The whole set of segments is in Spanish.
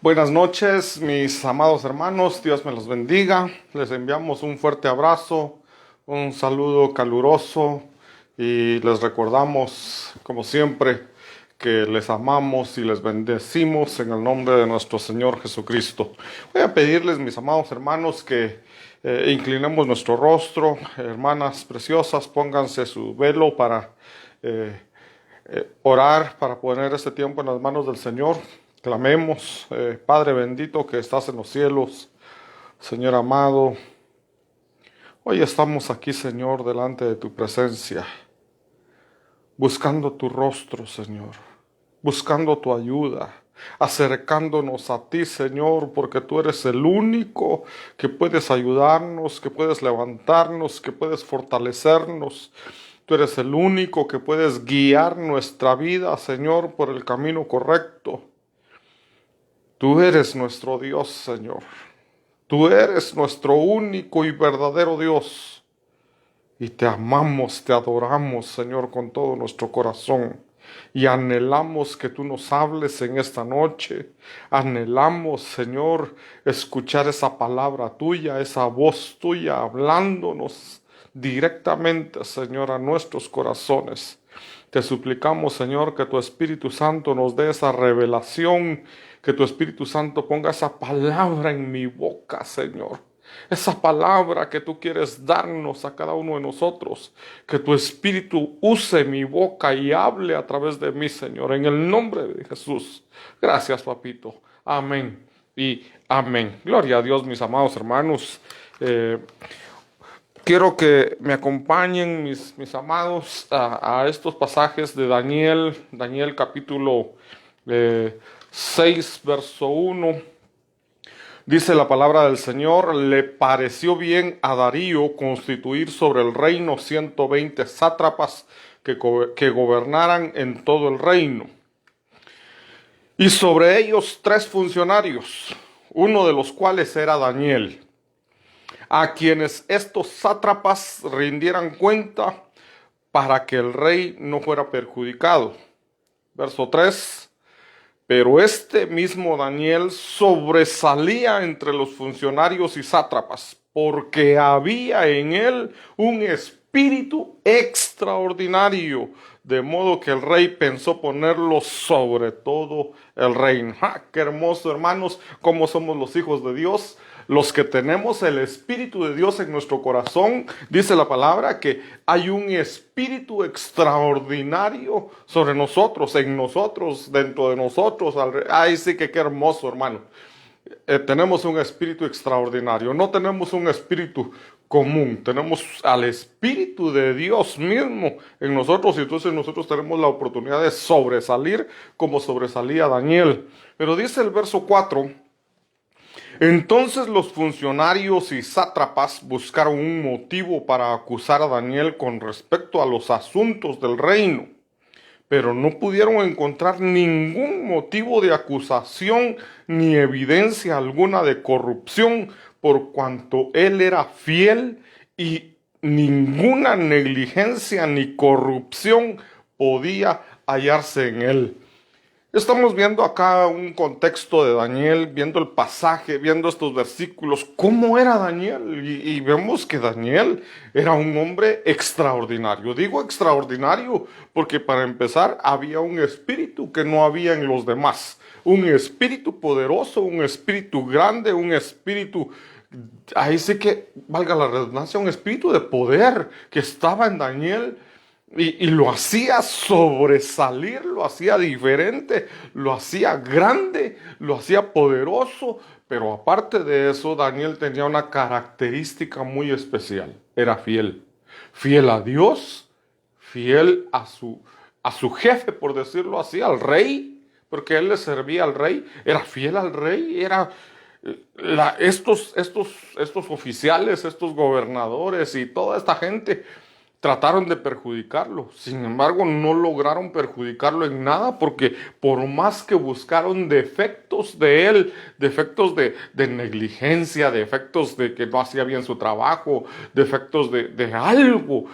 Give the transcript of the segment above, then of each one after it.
Buenas noches, mis amados hermanos, Dios me los bendiga. Les enviamos un fuerte abrazo, un saludo caluroso y les recordamos, como siempre, que les amamos y les bendecimos en el nombre de nuestro Señor Jesucristo. Voy a pedirles, mis amados hermanos, que inclinemos nuestro rostro. Hermanas preciosas, pónganse su velo para eh, orar, para poner este tiempo en las manos del Señor. Clamemos, Padre bendito que estás en los cielos, Señor amado, hoy estamos aquí, Señor, delante de tu presencia, buscando tu rostro, Señor, buscando tu ayuda, acercándonos a ti, Señor, porque tú eres el único que puedes ayudarnos, que puedes levantarnos, que puedes fortalecernos. Tú eres el único que puedes guiar nuestra vida, Señor, por el camino correcto. Tú eres nuestro Dios, Señor. Tú eres nuestro único y verdadero Dios. Y te amamos, te adoramos, Señor, con todo nuestro corazón. Y anhelamos que tú nos hables en esta noche. Anhelamos, Señor, escuchar esa palabra tuya, esa voz tuya hablándonos directamente, Señor, a nuestros corazones. Te suplicamos, Señor, que tu Espíritu Santo nos dé esa revelación, que tu Espíritu Santo ponga esa palabra en mi boca, Señor. Esa palabra que tú quieres darnos a cada uno de nosotros. Que tu Espíritu use mi boca y hable a través de mí, Señor. En el nombre de Jesús. Gracias, papito. Amén y amén. Gloria a Dios, mis amados hermanos. Quiero que me acompañen, mis amados, a estos pasajes de Daniel capítulo 6, verso 1. Dice la palabra del Señor: le pareció bien a Darío constituir sobre el reino 120 sátrapas que gobernaran en todo el reino, y sobre ellos 3 funcionarios, uno de los cuales era Daniel, a quienes estos sátrapas rindieran cuenta para que el rey no fuera perjudicado. Verso 3. Pero este mismo Daniel sobresalía entre los funcionarios y sátrapas, porque había en él un espíritu extraordinario, de modo que el rey pensó ponerlo sobre todo el reino. ¡Ja! ¡Qué hermoso, hermanos! Cómo somos los hijos de Dios. Los que tenemos el Espíritu de Dios en nuestro corazón, dice la palabra que hay un espíritu extraordinario sobre nosotros, en nosotros, dentro de nosotros. Ay, sí que qué hermoso, hermano. Tenemos un espíritu extraordinario, no tenemos un espíritu común, tenemos al Espíritu de Dios mismo en nosotros, y entonces nosotros tenemos la oportunidad de sobresalir como sobresalía Daniel. Pero dice el verso 4: entonces los funcionarios y sátrapas buscaron un motivo para acusar a Daniel con respecto a los asuntos del reino, pero no pudieron encontrar ningún motivo de acusación ni evidencia alguna de corrupción, por cuanto él era fiel y ninguna negligencia ni corrupción podía hallarse en él. Estamos viendo acá un contexto de Daniel, viendo el pasaje, viendo estos versículos, cómo era Daniel, y vemos que Daniel era un hombre extraordinario. Digo extraordinario porque, para empezar, había un espíritu que no había en los demás, un espíritu poderoso, un espíritu grande, un espíritu, ahí sí que, valga la redundancia, un espíritu de poder que estaba en Daniel. Y lo hacía sobresalir, lo hacía diferente, lo hacía grande, lo hacía poderoso. Pero aparte de eso, Daniel tenía una característica muy especial. Era fiel. Fiel a Dios, fiel a su jefe, por decirlo así, al rey, porque él le servía al rey. Era fiel al rey, era... estos oficiales, estos gobernadores y toda esta gente trataron de perjudicarlo. Sin embargo, no lograron perjudicarlo en nada, porque por más que buscaron defectos de él, defectos de negligencia, defectos de que no hacía bien su trabajo, defectos de algo,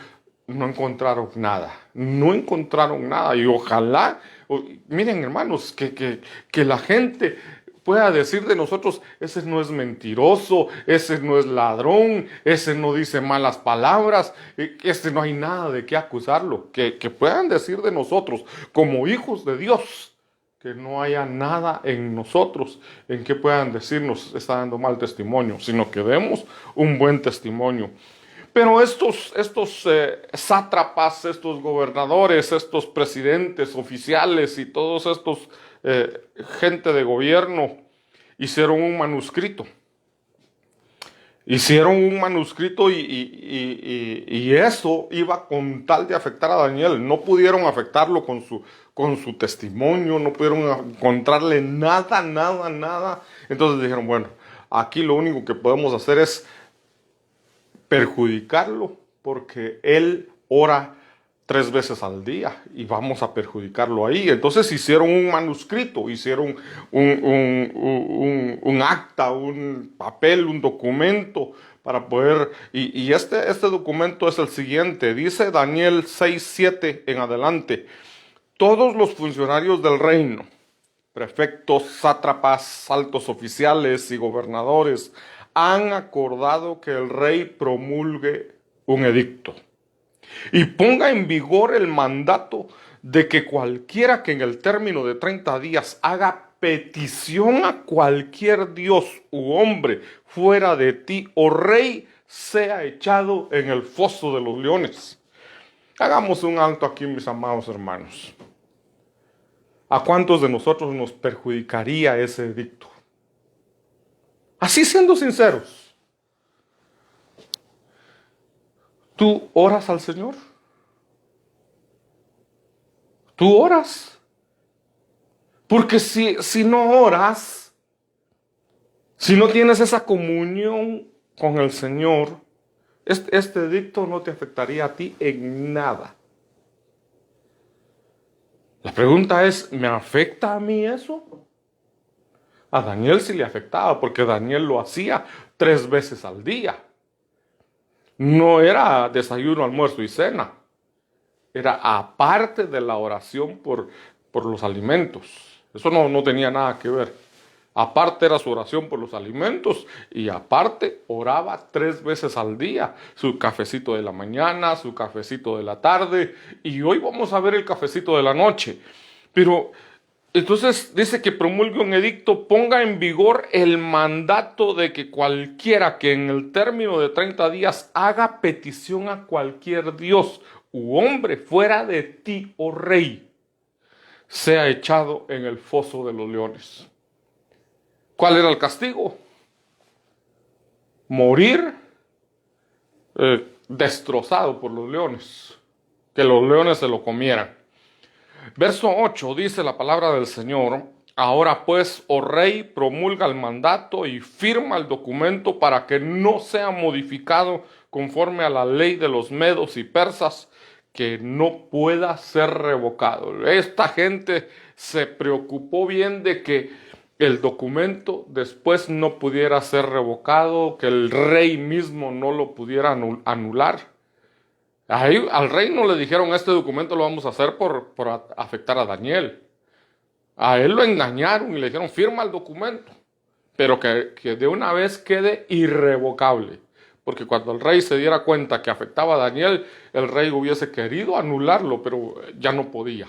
no encontraron nada. No encontraron nada. Y ojalá, miren, hermanos, que la gente pueda decir de nosotros, ese no es mentiroso, ese no es ladrón, ese no dice malas palabras, ese no hay nada de qué acusarlo. Que puedan decir de nosotros, como hijos de Dios, que no haya nada en nosotros en que puedan decirnos está dando mal testimonio, sino que demos un buen testimonio. Pero estos sátrapas, estos gobernadores, estos presidentes oficiales y todos estos gente de gobierno hicieron un manuscrito. Hicieron un manuscrito y eso iba con tal de afectar a Daniel. No pudieron afectarlo con su testimonio, no pudieron encontrarle nada. Entonces dijeron, bueno, aquí lo único que podemos hacer es perjudicarlo porque él ora 3 veces al día y vamos a perjudicarlo ahí. Entonces hicieron un manuscrito, hicieron un acta, un papel, un documento para poder... Y este documento es el siguiente, dice Daniel 6:7 en adelante. Todos los funcionarios del reino, prefectos, sátrapas, altos oficiales y gobernadores han acordado que el rey promulgue un edicto y ponga en vigor el mandato de que cualquiera que en el término de 30 días haga petición a cualquier dios u hombre fuera de ti, oh rey, sea echado en el foso de los leones. Hagamos un alto aquí, mis amados hermanos. ¿A cuántos de nosotros nos perjudicaría ese edicto? Así siendo sinceros. ¿Tú oras al Señor? ¿Tú oras? Porque si no oras, si no tienes esa comunión con el Señor, este edicto no te afectaría a ti en nada. La pregunta es, ¿me afecta a mí eso? A Daniel sí le afectaba, porque Daniel lo hacía 3 veces al día. No era desayuno, almuerzo y cena. Era aparte de la oración por los alimentos. Eso no tenía nada que ver. Aparte era su oración por los alimentos y aparte oraba 3 veces al día. Su cafecito de la mañana, su cafecito de la tarde y hoy vamos a ver el cafecito de la noche. Pero entonces dice que promulgue un edicto, ponga en vigor el mandato de que cualquiera que en el término de 30 días haga petición a cualquier dios u hombre fuera de ti, oh rey, sea echado en el foso de los leones. ¿Cuál era el castigo? Morir destrozado por los leones, que los leones se lo comieran. Verso 8 dice la palabra del Señor: ahora pues, oh rey, promulga el mandato y firma el documento para que no sea modificado conforme a la ley de los medos y persas, que no pueda ser revocado. Esta gente se preocupó bien de que el documento después no pudiera ser revocado, que el rey mismo no lo pudiera anular. Ahí, al rey no le dijeron, este documento lo vamos a hacer por afectar a Daniel. A él lo engañaron y le dijeron, firma el documento, pero que de una vez quede irrevocable. Porque cuando el rey se diera cuenta que afectaba a Daniel, el rey hubiese querido anularlo, pero ya no podía.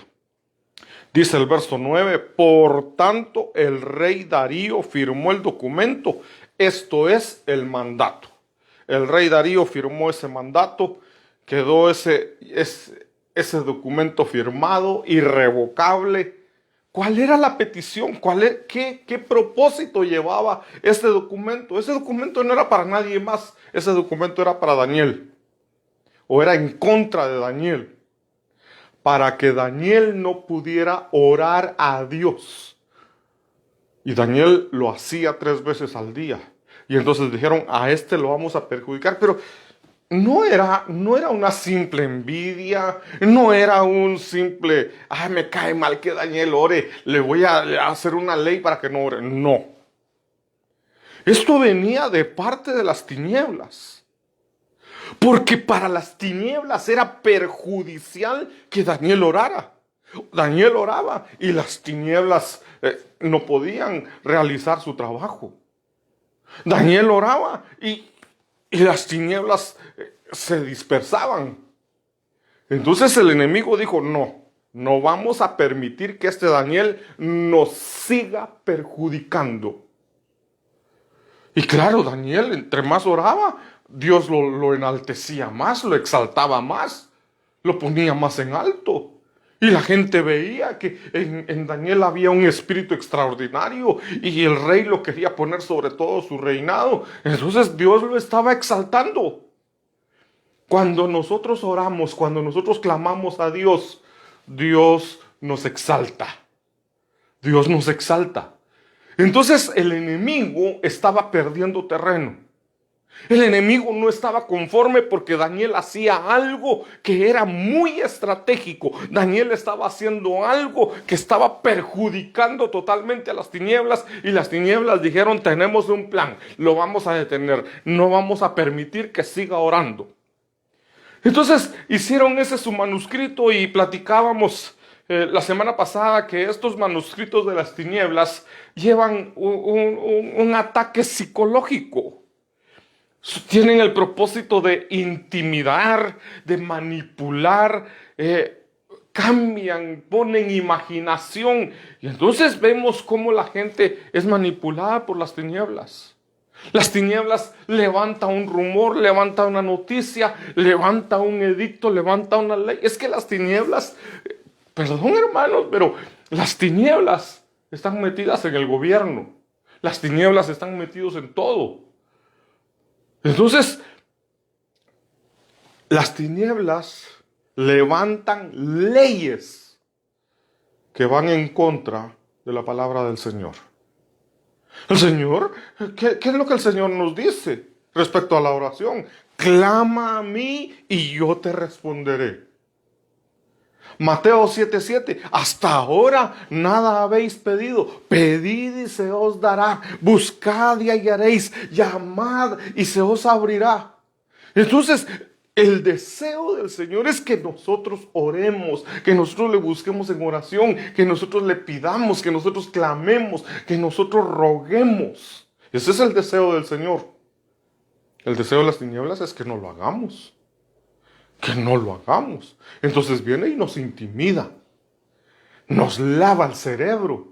Dice el verso 9, por tanto el rey Darío firmó el documento, esto es el mandato. El rey Darío firmó ese mandato, quedó ese documento firmado, irrevocable. ¿Cuál era la petición? ¿Qué propósito llevaba este documento? Ese documento no era para nadie más, ese documento era para Daniel, o era en contra de Daniel, para que Daniel no pudiera orar a Dios. Y Daniel lo hacía 3 veces al día. Y entonces dijeron, a este lo vamos a perjudicar, pero no era una simple envidia, no era un simple, me cae mal que Daniel ore, le voy a hacer una ley para que no ore. No. Esto venía de parte de las tinieblas. Porque para las tinieblas era perjudicial que Daniel orara. Daniel oraba y las tinieblas no podían realizar su trabajo. Daniel oraba y las tinieblas se dispersaban. Entonces el enemigo dijo, no vamos a permitir que este Daniel nos siga perjudicando. Y claro, Daniel, entre más oraba, Dios lo enaltecía más, lo exaltaba más, lo ponía más en alto. Y la gente veía que en Daniel había un espíritu extraordinario y el rey lo quería poner sobre todo su reinado. Entonces Dios lo estaba exaltando. Cuando nosotros oramos, cuando nosotros clamamos a Dios, Dios nos exalta. Dios nos exalta. Entonces el enemigo estaba perdiendo terreno. El enemigo no estaba conforme porque Daniel hacía algo que era muy estratégico. Daniel estaba haciendo algo que estaba perjudicando totalmente a las tinieblas y las tinieblas dijeron, tenemos un plan, lo vamos a detener, no vamos a permitir que siga orando. Entonces hicieron ese su manuscrito y platicábamos la semana pasada que estos manuscritos de las tinieblas llevan un ataque psicológico. Tienen el propósito de intimidar, de manipular, cambian, ponen imaginación. Y entonces vemos cómo la gente es manipulada por las tinieblas. Las tinieblas levanta un rumor, levanta una noticia, levanta un edicto, levanta una ley. Es que las tinieblas, perdón hermanos, pero las tinieblas están metidas en el gobierno. Las tinieblas están metidos en todo. Entonces, las tinieblas levantan leyes que van en contra de la palabra del Señor. El Señor, ¿qué es lo que el Señor nos dice respecto a la oración? Clama a mí y yo te responderé. Mateo 7:7, hasta ahora nada habéis pedido, pedid y se os dará, buscad y hallaréis, llamad y se os abrirá. Entonces, el deseo del Señor es que nosotros oremos, que nosotros le busquemos en oración, que nosotros le pidamos, que nosotros clamemos, que nosotros roguemos. Ese es el deseo del Señor. El deseo de las tinieblas es que no lo hagamos. Que no lo hagamos. Entonces viene y nos intimida. Nos lava el cerebro.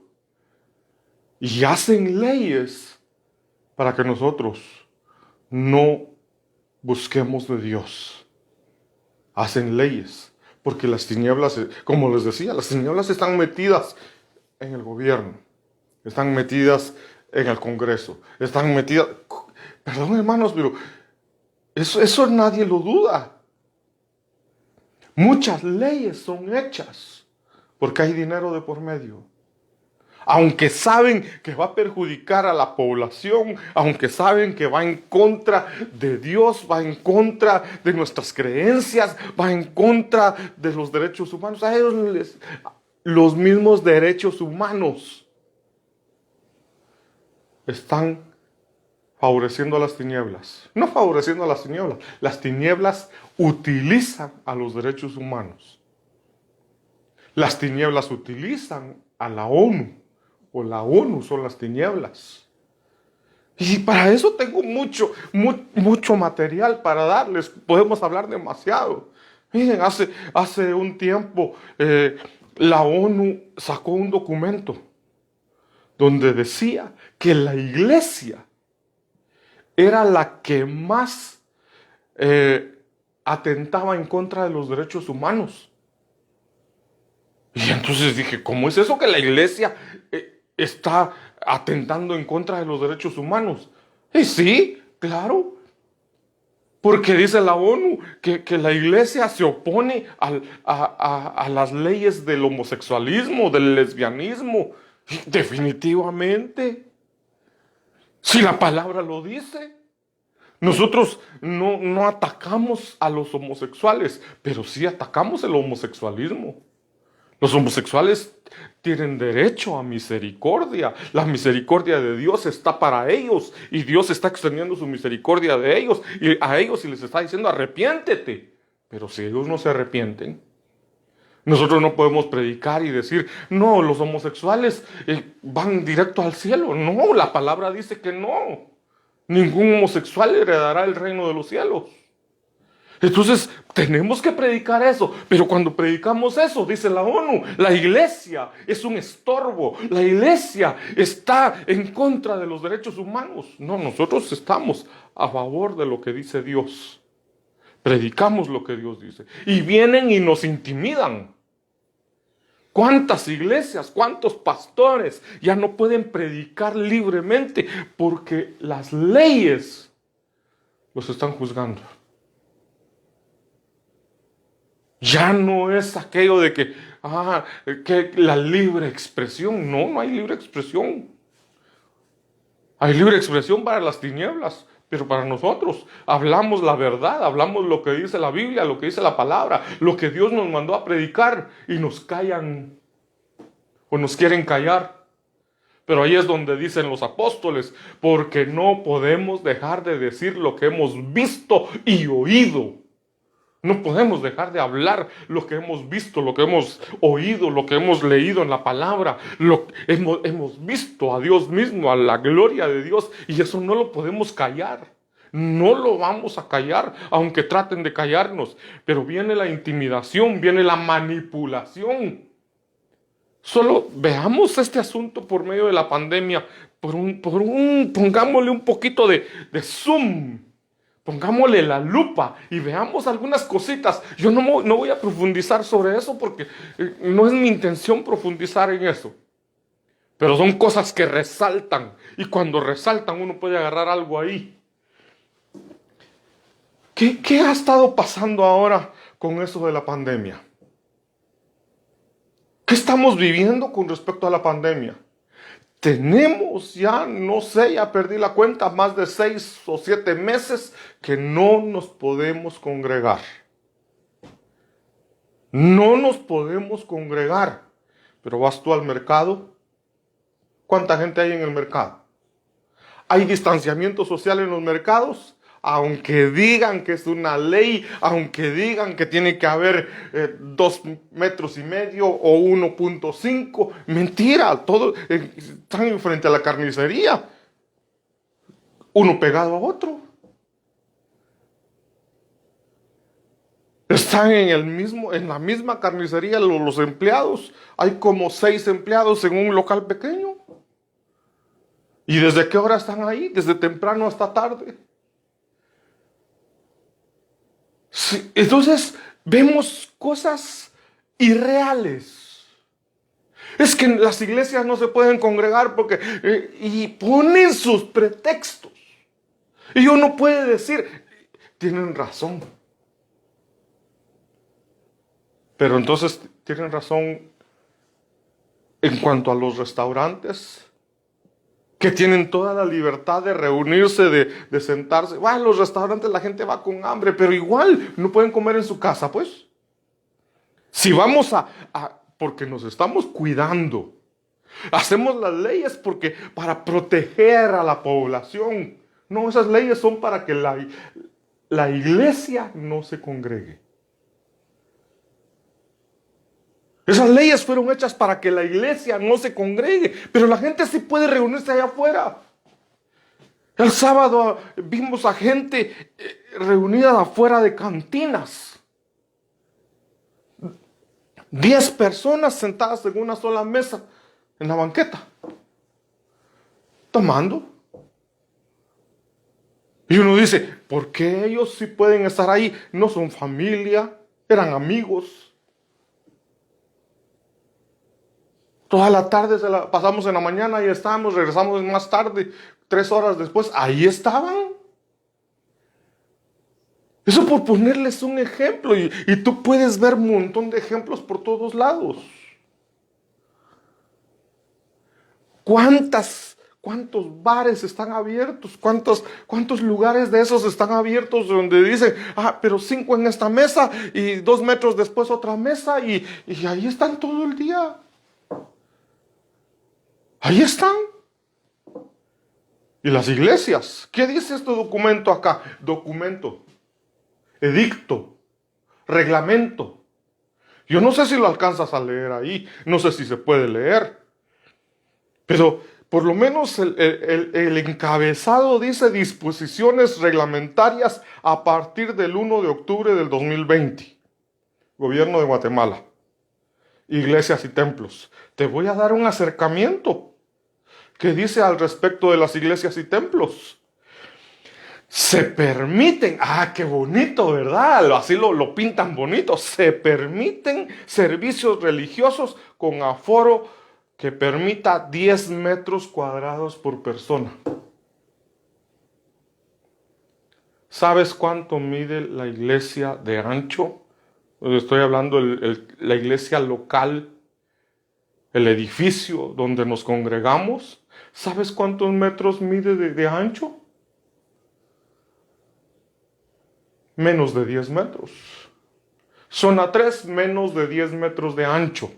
Y hacen leyes para que nosotros no busquemos de Dios. Hacen leyes. Porque las tinieblas, como les decía, las tinieblas están metidas en el gobierno. Están metidas en el Congreso. Están metidas... Perdón hermanos, pero eso nadie lo duda. Muchas leyes son hechas porque hay dinero de por medio. Aunque saben que va a perjudicar a la población, aunque saben que va en contra de Dios, va en contra de nuestras creencias, va en contra de los derechos humanos, a ellos los mismos derechos humanos están favoreciendo a las tinieblas. No favoreciendo a las tinieblas. Las tinieblas utilizan a los derechos humanos. Las tinieblas utilizan a la ONU. O la ONU son las tinieblas. Y para eso tengo mucho material para darles. Podemos hablar demasiado. Miren, hace un tiempo la ONU sacó un documento donde decía que la iglesia era la que más atentaba en contra de los derechos humanos. Y entonces dije, ¿cómo es eso que la iglesia está atentando en contra de los derechos humanos? Y sí, claro. Porque dice la ONU que la iglesia se opone a las leyes del homosexualismo, del lesbianismo. Definitivamente. Si la palabra lo dice. Nosotros no atacamos a los homosexuales, pero sí atacamos el homosexualismo. Los homosexuales tienen derecho a misericordia. La misericordia de Dios está para ellos y Dios está extendiendo su misericordia de ellos y a ellos y les está diciendo arrepiéntete. Pero si ellos no se arrepienten, Nosotros no podemos predicar y decir, no, los homosexuales van directo al cielo. No, la palabra dice que no. Ningún homosexual heredará el reino de los cielos. Entonces, tenemos que predicar eso. Pero cuando predicamos eso, dice la ONU, la iglesia es un estorbo. La iglesia está en contra de los derechos humanos. No, nosotros estamos a favor de lo que dice Dios. Predicamos lo que Dios dice. Y vienen y nos intimidan. ¿Cuántas iglesias, cuántos pastores ya no pueden predicar libremente porque las leyes los están juzgando? Ya no es aquello de que la libre expresión. No, no hay libre expresión. Hay libre expresión para las tinieblas, pero para nosotros hablamos la verdad, hablamos lo que dice la Biblia, lo que dice la palabra, lo que Dios nos mandó a predicar y nos callan o nos quieren callar. Pero ahí es donde dicen los apóstoles, porque no podemos dejar de decir lo que hemos visto y oído. No podemos dejar de hablar lo que hemos visto, lo que hemos oído, lo que hemos leído en la palabra. Hemos visto a Dios mismo, a la gloria de Dios, y eso no lo podemos callar. No lo vamos a callar, aunque traten de callarnos. Pero viene la intimidación, viene la manipulación. Solo veamos este asunto por medio de la pandemia, pongámosle un poquito de zoom. Pongámosle la lupa y veamos algunas cositas. Yo no voy a profundizar sobre eso porque no es mi intención profundizar en eso. Pero son cosas que resaltan. Y cuando resaltan uno puede agarrar algo ahí. ¿Qué ha estado pasando ahora con eso de la pandemia? ¿Qué estamos viviendo con respecto a la pandemia? Tenemos ya, no sé, ya perdí la cuenta, más de 6 o 7 meses que no nos podemos congregar. No nos podemos congregar. Pero vas tú al mercado. ¿Cuánta gente hay en el mercado? ¿Hay distanciamiento social en los mercados? Aunque digan que es una ley, aunque digan que tiene que haber 2,5 metros o 1,5, mentira, todos están frente a la carnicería, uno pegado a otro. Están en la misma carnicería los empleados, hay como 6 empleados en un local pequeño. ¿Y desde qué hora están ahí? Desde temprano hasta tarde. Sí, entonces vemos cosas irreales. Es que las iglesias no se pueden congregar porque y ponen sus pretextos. Y uno puede decir, tienen razón. Pero entonces tienen razón en cuanto a los restaurantes, que tienen toda la libertad de reunirse, de sentarse. Bueno, los restaurantes la gente va con hambre, pero igual no pueden comer en su casa, pues. Si vamos porque nos estamos cuidando. Hacemos las leyes para proteger a la población. No, esas leyes son para que la iglesia no se congregue. Esas leyes fueron hechas para que la iglesia no se congregue, pero la gente sí puede reunirse allá afuera. El sábado vimos a gente reunida afuera de cantinas. 10 personas sentadas en una sola mesa en la banqueta, tomando. Y uno dice, ¿por qué ellos sí pueden estar ahí? No son familia, eran amigos. Toda la tarde pasamos en la mañana y estábamos, regresamos más tarde, 3 horas después, ahí estaban. Eso por ponerles un ejemplo, y tú puedes ver un montón de ejemplos por todos lados. ¿Cuántos bares están abiertos? ¿Cuántos lugares de esos están abiertos donde dicen, pero 5 en esta mesa y 2 metros después otra mesa y ahí están todo el día? Ahí están. ¿Y las iglesias? ¿Qué dice este documento acá? Documento, edicto, reglamento. Yo no sé si lo alcanzas a leer ahí, no sé si se puede leer, pero por lo menos el encabezado dice disposiciones reglamentarias a partir del 1 de octubre del 2020. Gobierno de Guatemala, iglesias y templos. Te voy a dar un acercamiento que dice al respecto de las iglesias y templos. Se permiten, qué bonito, ¿verdad? Así lo pintan bonito. Se permiten servicios religiosos con aforo que permita 10 metros cuadrados por persona. ¿Sabes cuánto mide la iglesia de ancho? Estoy hablando la iglesia local, el edificio donde nos congregamos. ¿Sabes cuántos metros mide de ancho? Menos de 10 metros. Zona 3, menos de 10 metros de ancho.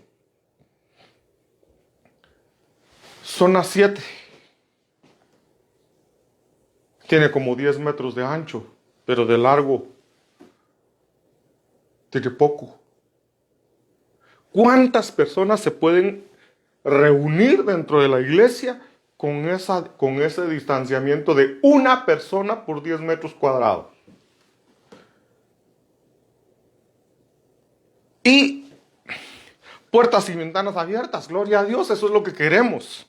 Zona 7 tiene como 10 metros de ancho, pero de largo tiene poco. ¿Cuántas personas se pueden reunir dentro de la iglesia con ese distanciamiento de una persona por 10 metros cuadrados? Y puertas y ventanas abiertas, gloria a Dios, eso es lo que queremos.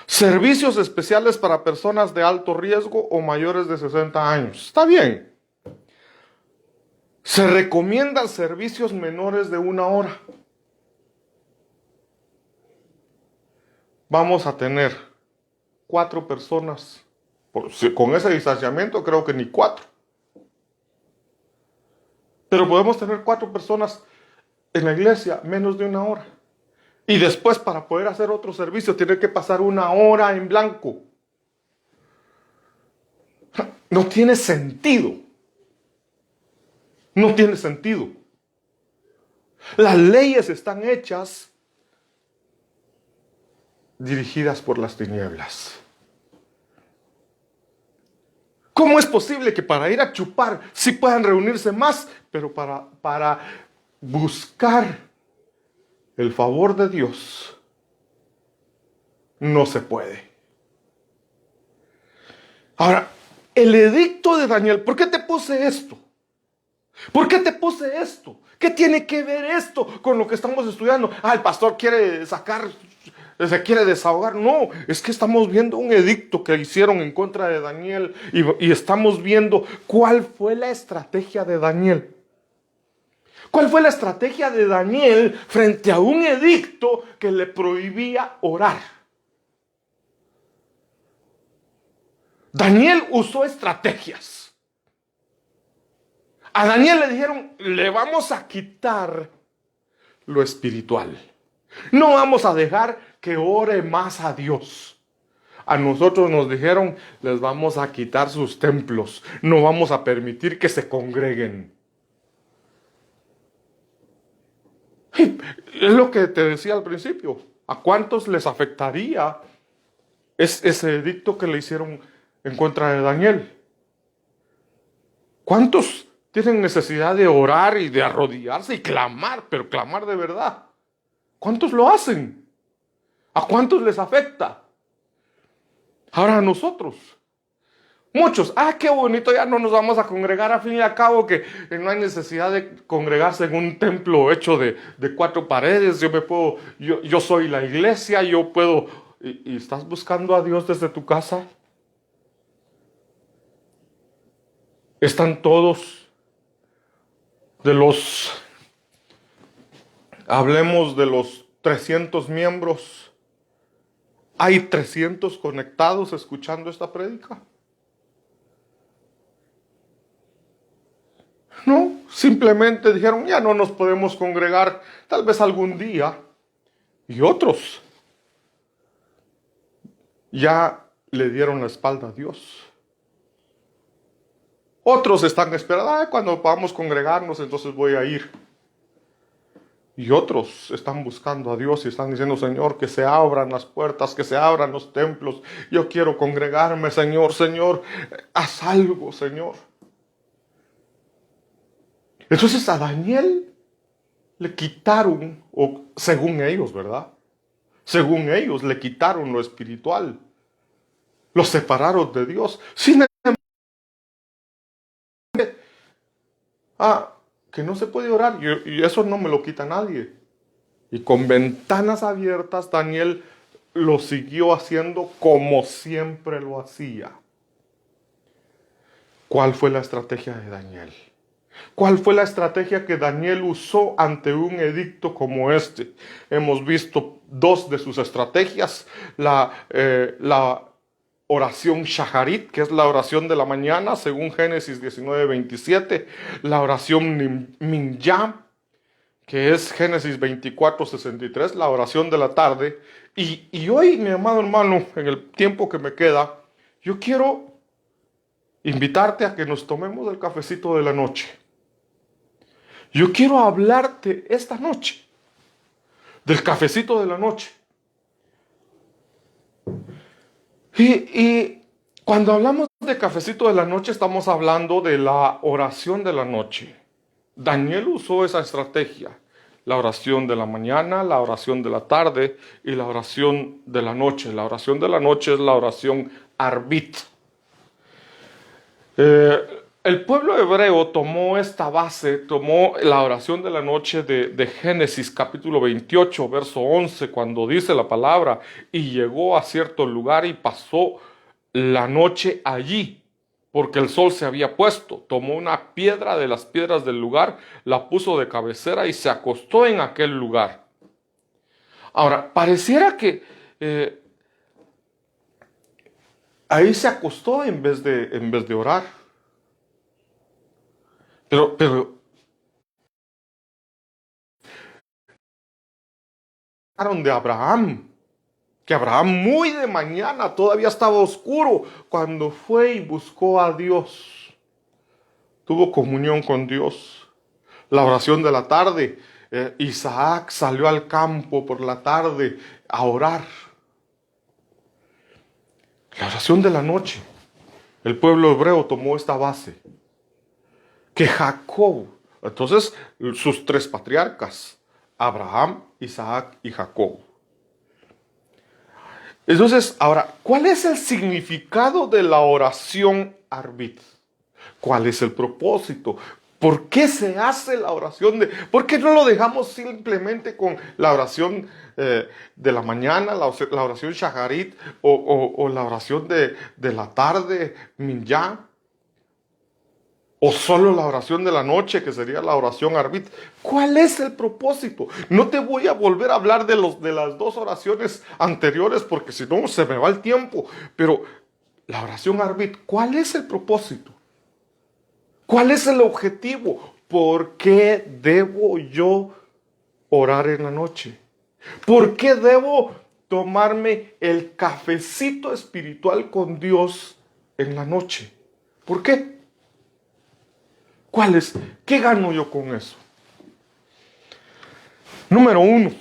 Servicios especiales para personas de alto riesgo o mayores de 60 años. Está bien. Se recomiendan servicios menores de 1 hora. Vamos a tener 4 personas. Con ese distanciamiento creo que ni 4. Pero podemos tener 4 personas en la iglesia menos de 1 hora. Y después, para poder hacer otro servicio, tiene que pasar 1 hora en blanco. No tiene sentido. No tiene sentido. Las leyes están hechas dirigidas por las tinieblas. ¿Cómo es posible que para ir a chupar sí puedan reunirse más, pero para buscar el favor de Dios no se puede? Ahora, el edicto de Daniel, ¿por qué te puse esto? ¿Por qué te puse esto? ¿Qué tiene que ver esto con lo que estamos estudiando? El pastor quiere se quiere desahogar. No, es que estamos viendo un edicto que hicieron en contra de Daniel y estamos viendo cuál fue la estrategia de Daniel. ¿Cuál fue la estrategia de Daniel frente a un edicto que le prohibía orar? Daniel usó estrategias. A Daniel le dijeron, le vamos a quitar lo espiritual. No vamos a dejar que ore más a Dios. A nosotros nos dijeron, les vamos a quitar sus templos. No vamos a permitir que se congreguen. Es lo que te decía al principio. ¿A cuántos les afectaría ese edicto que le hicieron en contra de Daniel? ¿Cuántos tienen necesidad de orar y de arrodillarse y clamar, pero clamar de verdad? ¿Cuántos lo hacen? ¿A cuántos les afecta? Ahora a nosotros. Muchos, qué bonito, ya no nos vamos a congregar, a fin y a cabo que no hay necesidad de congregarse en un templo hecho de 4 paredes. Yo soy la iglesia, yo puedo. ¿Y estás buscando a Dios desde tu casa? Están todos hablemos de los 300 miembros. ¿Hay 300 conectados escuchando esta prédica? No, simplemente dijeron, ya no nos podemos congregar, tal vez algún día. Y otros ya le dieron la espalda a Dios. Otros están esperando, cuando podamos congregarnos, entonces voy a ir. Y otros están buscando a Dios y están diciendo, Señor, que se abran las puertas, que se abran los templos. Yo quiero congregarme, Señor, haz algo, Señor. Entonces a Daniel le quitaron, o según ellos, ¿verdad? Según ellos, le quitaron lo espiritual. Los separaron de Dios. Sin que no se puede orar. Y eso no me lo quita nadie. Y con ventanas abiertas, Daniel lo siguió haciendo como siempre lo hacía. ¿Cuál fue la estrategia de Daniel? ¿Cuál fue la estrategia que Daniel usó ante un edicto como este? Hemos visto dos de sus estrategias. La oración Shaharit, que es la oración de la mañana, según Génesis 19:27. La oración Minjá, que es Génesis 24:63, la oración de la tarde. Y hoy, mi amado hermano, en el tiempo que me queda, yo quiero invitarte a que nos tomemos el cafecito de la noche. Yo quiero hablarte esta noche del cafecito de la noche. Y cuando hablamos de cafecito de la noche, estamos hablando de la oración de la noche. Daniel usó esa estrategia. La oración de la mañana, la oración de la tarde y la oración de la noche. La oración de la noche es la oración Arbit. El pueblo hebreo tomó esta base, tomó la oración de la noche de Génesis capítulo 28, verso 11, cuando dice la palabra, y llegó a cierto lugar y pasó la noche allí, porque el sol se había puesto. Tomó una piedra de las piedras del lugar, la puso de cabecera y se acostó en aquel lugar. Ahora, pareciera que ahí se acostó en vez de orar. Pero hablaron de Abraham, que Abraham muy de mañana, todavía estaba oscuro, cuando fue y buscó a Dios, tuvo comunión con Dios. La oración de la tarde, Isaac salió al campo por la tarde a orar. La oración de la noche, el pueblo hebreo tomó esta base, que Jacob, entonces sus tres patriarcas, Abraham, Isaac y Jacob. Entonces, ahora, ¿cuál es el significado de la oración Arbit? ¿Cuál es el propósito? ¿Por qué se hace la oración? ¿Por qué no lo dejamos simplemente con la oración de la mañana, la oración Shaharit o la oración de la tarde, Minjá? O solo la oración de la noche, que sería la oración Arbit. ¿Cuál es el propósito? No te voy a volver a hablar de las dos oraciones anteriores, porque si no se me va el tiempo. Pero la oración Arbit, ¿cuál es el propósito? ¿Cuál es el objetivo? ¿Por qué debo yo orar en la noche? ¿Por qué debo tomarme el cafecito espiritual con Dios en la noche? ¿Por qué? ¿Cuál es? ¿Qué gano yo con eso? Número uno,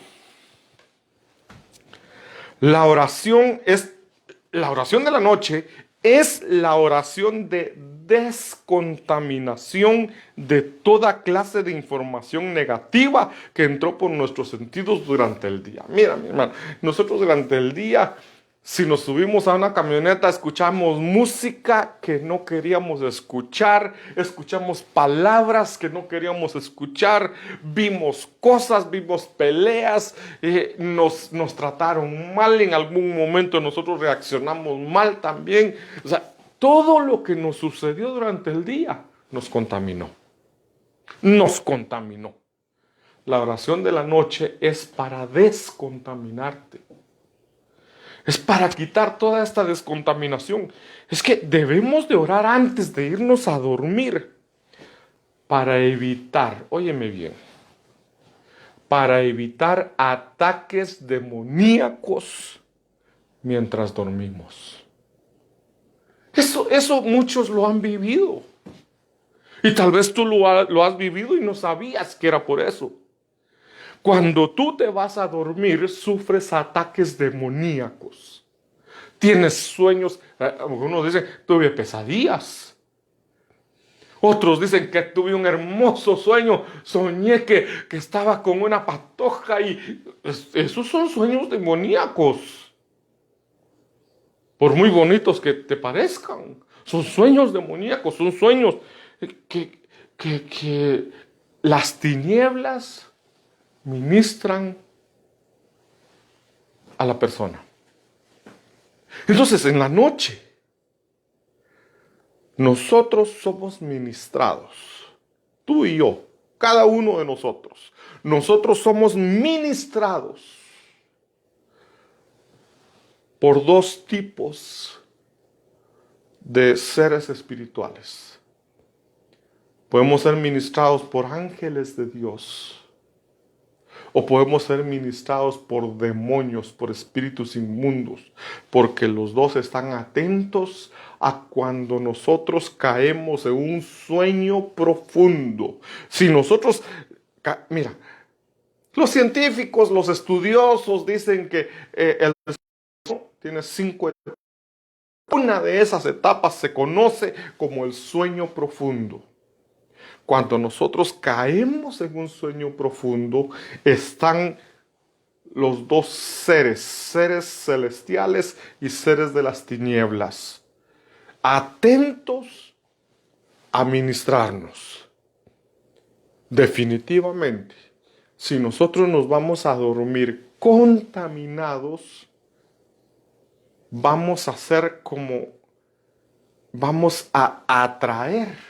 la oración de la noche es la oración de descontaminación de toda clase de información negativa que entró por nuestros sentidos durante el día. Mira, mi hermano, nosotros durante el día, si nos subimos a una camioneta, escuchamos música que no queríamos escuchar, escuchamos palabras que no queríamos escuchar, vimos cosas, vimos peleas, nos trataron mal en algún momento, nosotros reaccionamos mal también. O sea, todo lo que nos sucedió durante el día nos contaminó. Nos contaminó. La oración de la noche es para descontaminarte. Es para quitar toda esta descontaminación. Es que debemos de orar antes de irnos a dormir para evitar, óyeme bien, para evitar ataques demoníacos mientras dormimos. Eso muchos lo han vivido. Y tal vez tú lo has vivido y no sabías que era por eso. Cuando tú te vas a dormir, sufres ataques demoníacos. Tienes sueños, algunos dicen, tuve pesadillas. Otros dicen que tuve un hermoso sueño, soñé que estaba con una patoja y esos son sueños demoníacos. Por muy bonitos que te parezcan, son sueños demoníacos, son sueños que las tinieblas ministran a la persona. Entonces, en la noche, nosotros somos ministrados, tú y yo, cada uno de nosotros. Nosotros somos ministrados por dos tipos de seres espirituales. Podemos ser ministrados por ángeles de Dios, o podemos ser ministrados por demonios, por espíritus inmundos, porque los dos están atentos a cuando nosotros caemos en un sueño profundo. Si nosotros, mira, los científicos, los estudiosos dicen que el sueño tiene 5 etapas. Una de esas etapas se conoce como el sueño profundo. Cuando nosotros caemos en un sueño profundo, están los dos seres celestiales y seres de las tinieblas, atentos a ministrarnos. Definitivamente, si nosotros nos vamos a dormir contaminados, vamos a atraer.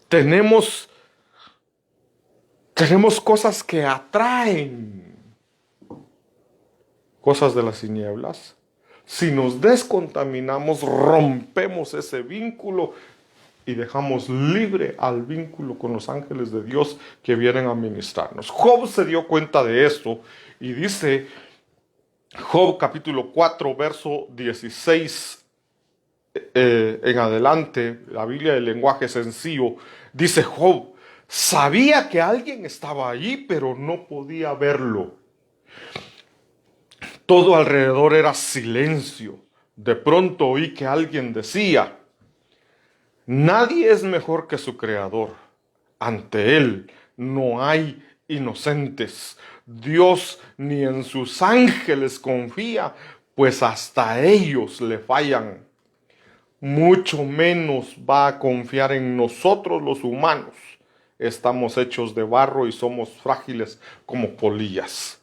Tenemos cosas que atraen, cosas de las tinieblas. Si nos descontaminamos, rompemos ese vínculo y dejamos libre al vínculo con los ángeles de Dios que vienen a ministrarnos. Job se dio cuenta de esto y dice, Job capítulo 4, verso 16 en adelante, la Biblia del lenguaje sencillo, dice Job, sabía que alguien estaba allí, pero no podía verlo. Todo alrededor era silencio. De pronto oí que alguien decía, nadie es mejor que su creador. Ante él no hay inocentes. Dios ni en sus ángeles confía, pues hasta ellos le fallan. Mucho menos va a confiar en nosotros los humanos. Estamos hechos de barro y somos frágiles como polillas.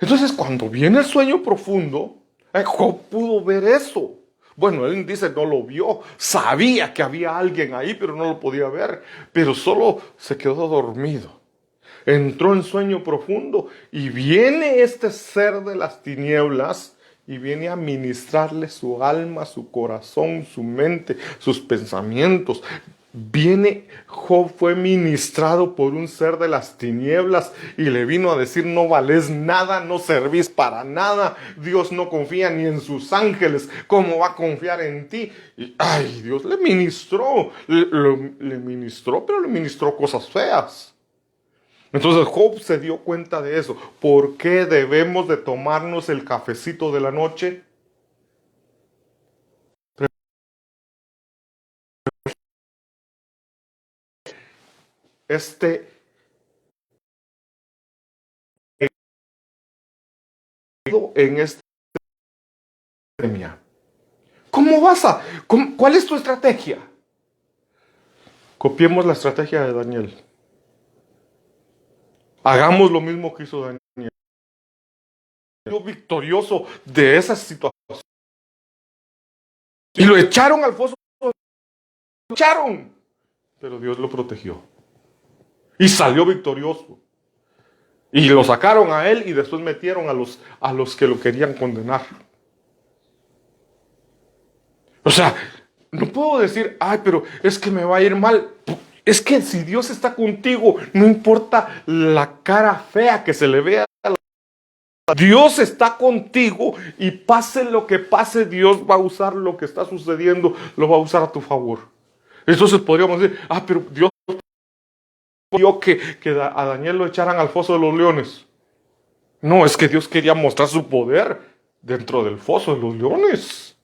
Entonces, cuando viene el sueño profundo, Job pudo ver eso. Bueno, él dice no lo vio, sabía que había alguien ahí, pero no lo podía ver, pero solo se quedó dormido. Entró en sueño profundo y viene este ser de las tinieblas y viene a ministrarle su alma, su corazón, su mente, sus pensamientos. Job fue ministrado por un ser de las tinieblas y le vino a decir, no valés nada, no servís para nada, Dios no confía ni en sus ángeles, ¿cómo va a confiar en ti? Y, Dios le ministró, pero le ministró cosas feas. Entonces Job se dio cuenta de eso. ¿Por qué debemos de tomarnos el cafecito de la noche? En esta pandemia. ¿Cuál es tu estrategia? Copiemos la estrategia de Daniel. Hagamos lo mismo que hizo Daniel. Victorioso de esa situación. Y lo echaron al foso. Lo echaron. Pero Dios lo protegió. Y salió victorioso. Y lo sacaron a él y después metieron a los que lo querían condenar. O sea, no puedo decir, pero es que me va a ir mal. Es que si Dios está contigo, no importa la cara fea que se le vea. Dios está contigo y pase lo que pase, Dios va a usar lo que está sucediendo, lo va a usar a tu favor. Entonces podríamos decir, pero Dios vio que a Daniel lo echaran al foso de los leones. No, es que Dios quería mostrar su poder dentro del foso de los leones.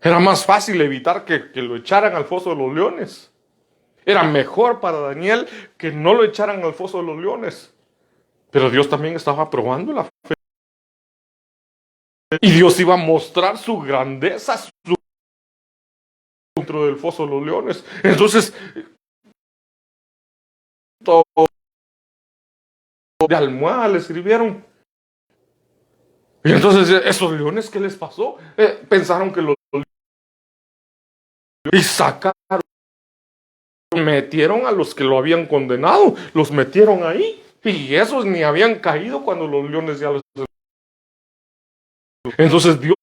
Era más fácil evitar que lo echaran al foso de los leones. Era mejor para Daniel que no lo echaran al foso de los leones. Pero Dios también estaba probando la fe. Y Dios iba a mostrar su grandeza dentro del foso de los leones. Entonces, todo de almohada le sirvieron. Y entonces, esos leones, ¿qué les pasó? Pensaron que los y sacaron, metieron a los que lo habían condenado, los metieron ahí. Y esos ni habían caído cuando los leones ya los... Entonces Dios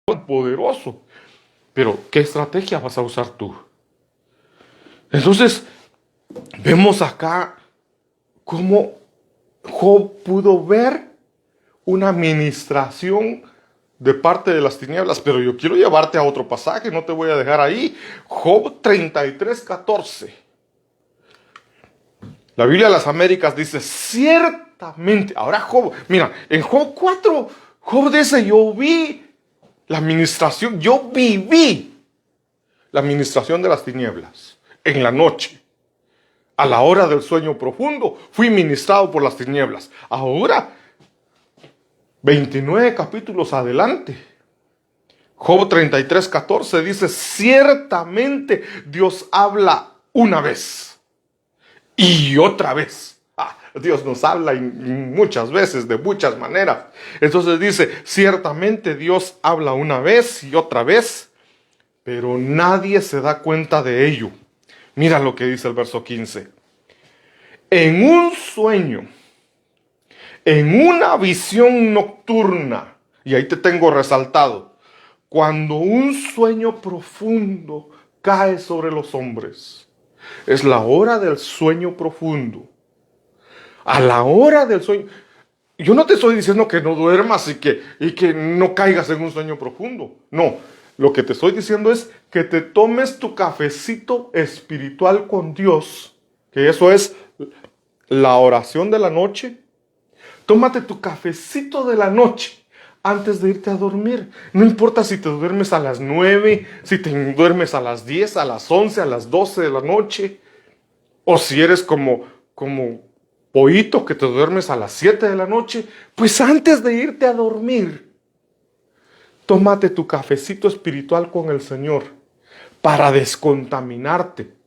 es poderoso. Pero, ¿qué estrategia vas a usar tú? Entonces, vemos acá cómo Job pudo ver una administración de parte de las tinieblas, pero yo quiero llevarte a otro pasaje, no te voy a dejar ahí. Job 33:14. La Biblia de las Américas dice, ciertamente, ahora Job, mira, en Job 4, Job dice, yo vi la administración, yo viví la administración de las tinieblas en la noche. A la hora del sueño profundo, fui ministrado por las tinieblas. Ahora, 29 capítulos adelante, Job 33:14 dice, ciertamente Dios habla una vez y otra vez. Dios nos habla muchas veces, de muchas maneras. Entonces dice, ciertamente Dios habla una vez y otra vez, pero nadie se da cuenta de ello. Mira lo que dice el verso 15. En un sueño, en una visión nocturna, y ahí te tengo resaltado, cuando un sueño profundo cae sobre los hombres, es la hora del sueño profundo. A la hora del sueño, yo no te estoy diciendo que no duermas y que no caigas en un sueño profundo. No, lo que te estoy diciendo es que te tomes tu cafecito espiritual con Dios, que eso es la oración de la noche. Tómate tu cafecito de la noche antes de irte a dormir. No importa si te duermes a las 9, si te duermes a las 10, a las 11, a las 12 de la noche. O si eres como pollito que te duermes a las 7 de la noche. Pues antes de irte a dormir, tómate tu cafecito espiritual con el Señor para descontaminarte.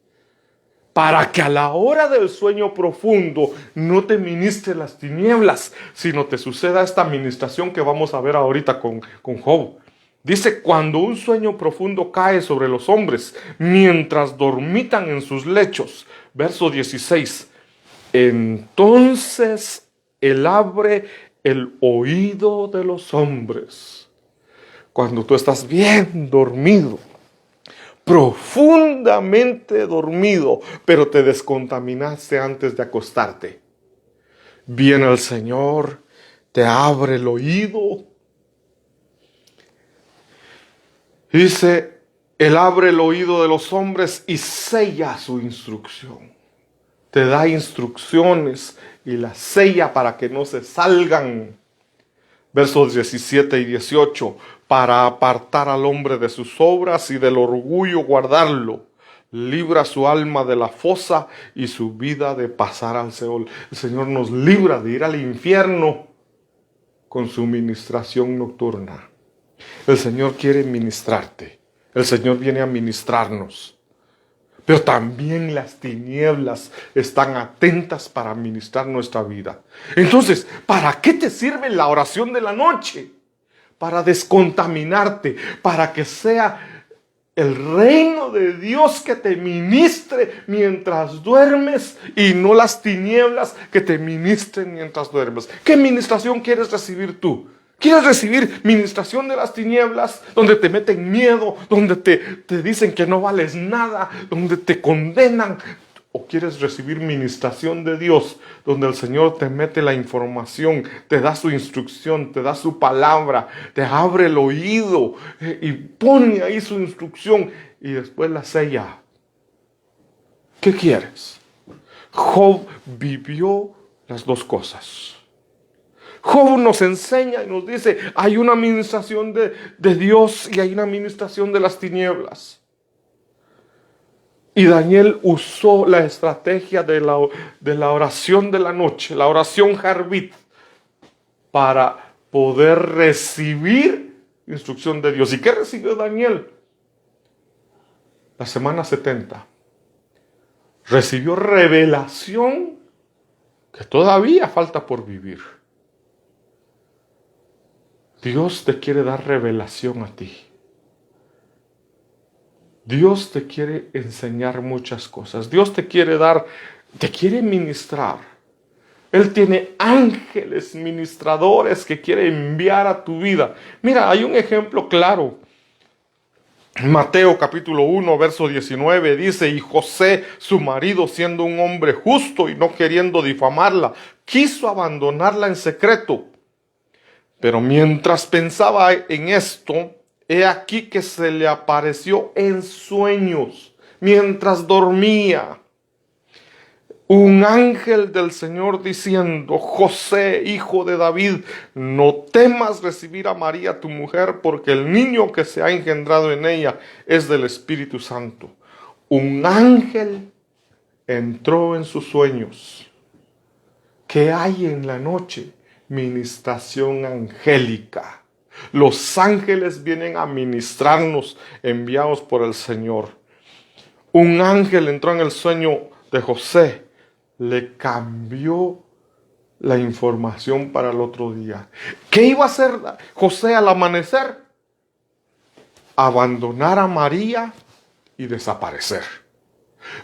Para que a la hora del sueño profundo no te ministre las tinieblas, sino te suceda esta administración que vamos a ver ahorita con Job. Dice, cuando un sueño profundo cae sobre los hombres, mientras dormitan en sus lechos. Verso 16. Entonces Él abre el oído de los hombres. Cuando tú estás bien dormido, profundamente dormido, pero te descontaminaste antes de acostarte, viene el Señor, te abre el oído. Dice, Él abre el oído de los hombres y sella su instrucción. Te da instrucciones y las sella para que no se salgan. Versos 17 y 18, para apartar al hombre de sus obras y del orgullo guardarlo. Libra su alma de la fosa y su vida de pasar al Seol. El Señor nos libra de ir al infierno con su ministración nocturna. El Señor quiere ministrarte. El Señor viene a ministrarnos. Pero también las tinieblas están atentas para administrar nuestra vida. Entonces, ¿para qué te sirve la oración de la noche? Para descontaminarte, para que sea el reino de Dios que te ministre mientras duermes y no las tinieblas que te ministren mientras duermes. ¿Qué ministración quieres recibir tú? ¿Quieres recibir ministración de las tinieblas, donde te meten miedo, donde te dicen que no vales nada, donde te condenan? ¿O quieres recibir ministración de Dios, donde el Señor te mete la información, te da su instrucción, te da su palabra, te abre el oído y pone ahí su instrucción y después la sella? ¿Qué quieres? Job vivió las dos cosas. Job nos enseña y nos dice, hay una administración de Dios y hay una administración de las tinieblas. Y Daniel usó la estrategia de la oración de la noche, la oración Jarbit, para poder recibir instrucción de Dios. ¿Y qué recibió Daniel? La semana 70. Recibió revelación que todavía falta por vivir. Dios te quiere dar revelación a ti. Dios te quiere enseñar muchas cosas. Dios te quiere ministrar. Él tiene ángeles ministradores que quiere enviar a tu vida. Mira, hay un ejemplo claro. Mateo capítulo 1, verso 19 dice, y José, su marido, siendo un hombre justo y no queriendo difamarla, quiso abandonarla en secreto. Pero mientras pensaba en esto, he aquí que se le apareció en sueños, mientras dormía, un ángel del Señor diciendo, José, hijo de David, no temas recibir a María tu mujer, porque el niño que se ha engendrado en ella es del Espíritu Santo. Un ángel entró en sus sueños. ¿Qué hay en la noche? Ministración angélica. Los ángeles vienen a ministrarnos, enviados por el Señor. Un ángel entró en el sueño de José. Le cambió la información para el otro día. ¿Qué iba a hacer José al amanecer? Abandonar a María y desaparecer.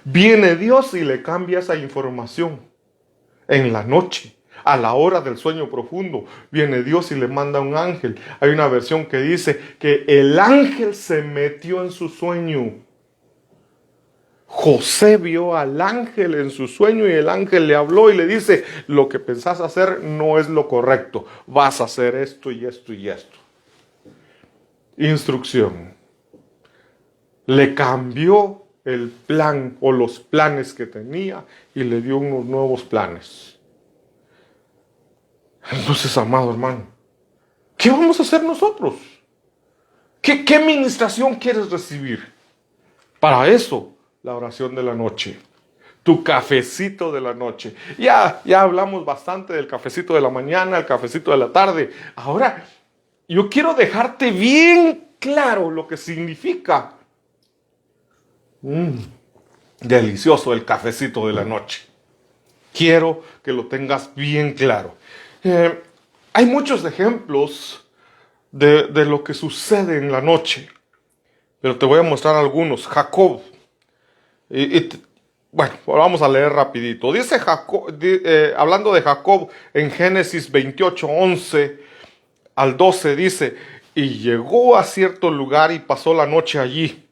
Viene Dios y le cambia esa información. En la noche, a la hora del sueño profundo, viene Dios y le manda un ángel. Hay una versión que dice que el ángel se metió en su sueño. José vio al ángel en su sueño y el ángel le habló y le dice, lo que pensás hacer no es lo correcto, vas a hacer esto y esto y esto. Instrucción. Le cambió el plan o los planes que tenía y le dio unos nuevos planes. Entonces, amado hermano, ¿qué vamos a hacer nosotros? ¿Qué ministración quieres recibir? Para eso, la oración de la noche, tu cafecito de la noche. Ya hablamos bastante del cafecito de la mañana, el cafecito de la tarde. Ahora, yo quiero dejarte bien claro lo que significa. Delicioso el cafecito de la noche. Quiero que lo tengas bien claro. Hay muchos ejemplos de lo que sucede en la noche, pero te voy a mostrar algunos. Jacob. Bueno, vamos a leer rapidito. Dice Jacob, hablando de Jacob en Génesis 28, 11 al 12, dice, y llegó a cierto lugar y pasó la noche allí,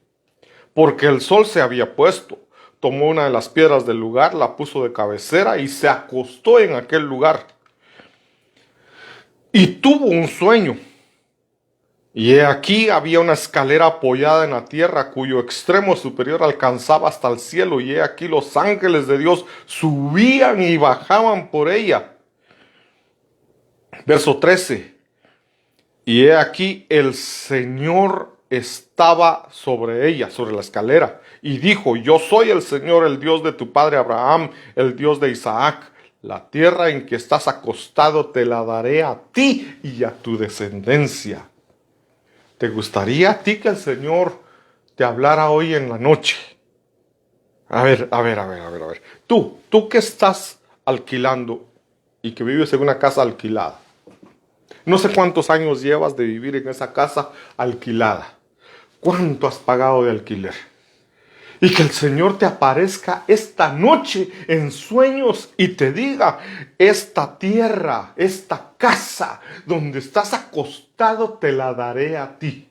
porque el sol se había puesto. Tomó una de las piedras del lugar, la puso de cabecera y se acostó en aquel lugar. Y tuvo un sueño. Y he aquí había una escalera apoyada en la tierra, cuyo extremo superior alcanzaba hasta el cielo. Y he aquí los ángeles de Dios subían y bajaban por ella. Verso 13. Y he aquí el Señor estaba sobre ella, sobre la escalera. Y dijo, yo soy el Señor, el Dios de tu padre Abraham, el Dios de Isaac. La tierra en que estás acostado te la daré a ti y a tu descendencia. ¿Te gustaría a ti que el Señor te hablara hoy en la noche? A ver. Tú que estás alquilando y que vives en una casa alquilada. No sé cuántos años llevas de vivir en esa casa alquilada. ¿Cuánto has pagado de alquiler? Y que el Señor te aparezca esta noche en sueños y te diga, esta tierra, esta casa donde estás acostado te la daré a ti.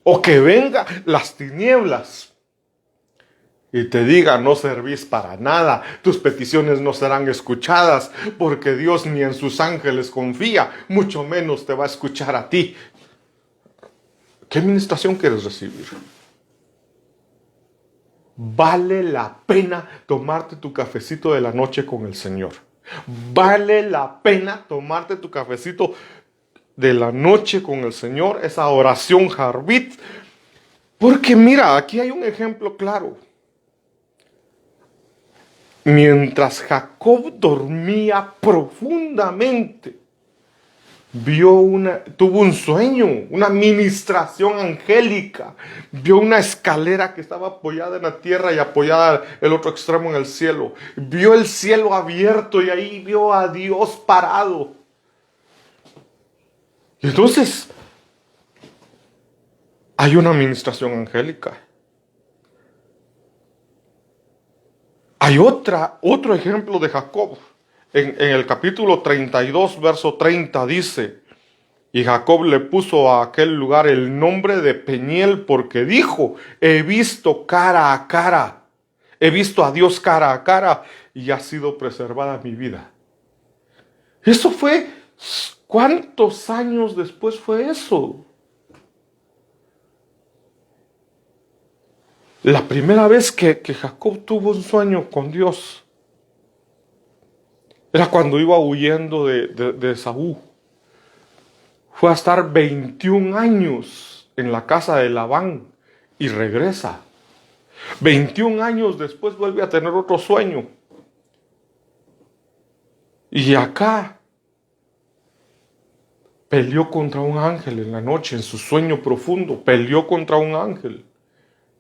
O que venga las tinieblas y te diga, no servís para nada, tus peticiones no serán escuchadas, porque Dios ni en sus ángeles confía, mucho menos te va a escuchar a ti. ¿Qué administración quieres recibir? Vale la pena tomarte tu cafecito de la noche con el Señor. Vale la pena tomarte tu cafecito de la noche con el Señor, esa oración Jarbit. Porque mira, aquí hay un ejemplo claro. Mientras Jacob dormía profundamente, tuvo un sueño, una ministración angélica, vio una escalera que estaba apoyada en la tierra y apoyada el otro extremo en el cielo, vio el cielo abierto y ahí vio a Dios parado. Y entonces hay una ministración angélica. Hay otro ejemplo de Jacob. En el capítulo 32, verso 30 dice: y Jacob le puso a aquel lugar el nombre de Peniel, porque dijo: he visto cara a cara, he visto a Dios cara a cara, y ha sido preservada mi vida. Eso fue, ¿cuántos años después fue eso? La primera vez que Jacob tuvo un sueño con Dios era cuando iba huyendo de Esaú. Fue a estar 21 años en la casa de Labán y regresa. 21 años después vuelve a tener otro sueño. Y acá peleó contra un ángel en la noche, en su sueño profundo, peleó contra un ángel.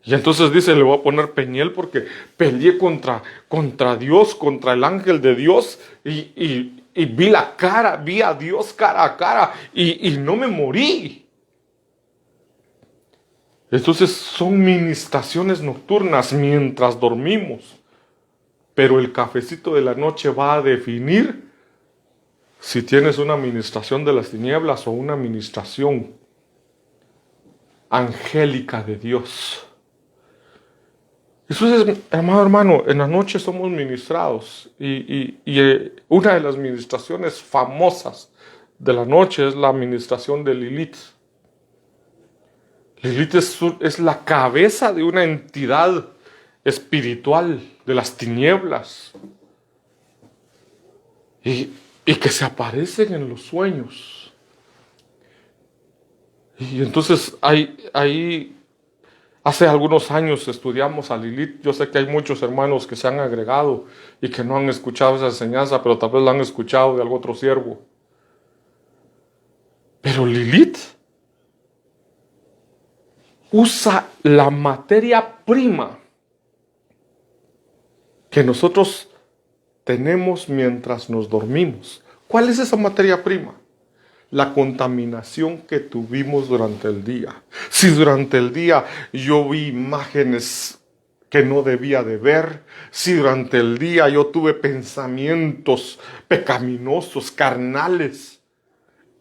Y entonces dice, le voy a poner Peniel porque peleé contra Dios, contra el ángel de Dios y vi a Dios cara a cara y no me morí. Entonces son ministraciones nocturnas mientras dormimos. Pero el cafecito de la noche va a definir si tienes una ministración de las tinieblas o una ministración angélica de Dios. Entonces, amado hermano, en la noche somos ministrados y una de las ministraciones famosas de la noche es la ministración de Lilith. Lilith es la cabeza de una entidad espiritual de las tinieblas y que se aparecen en los sueños. Y entonces ahí hace algunos años estudiamos a Lilith. Yo sé que hay muchos hermanos que se han agregado y que no han escuchado esa enseñanza, pero tal vez la han escuchado de algún otro siervo. Pero Lilith usa la materia prima que nosotros tenemos mientras nos dormimos. ¿Cuál es esa materia prima? La contaminación que tuvimos durante el día. Si durante el día yo vi imágenes que no debía de ver, si durante el día yo tuve pensamientos pecaminosos, carnales,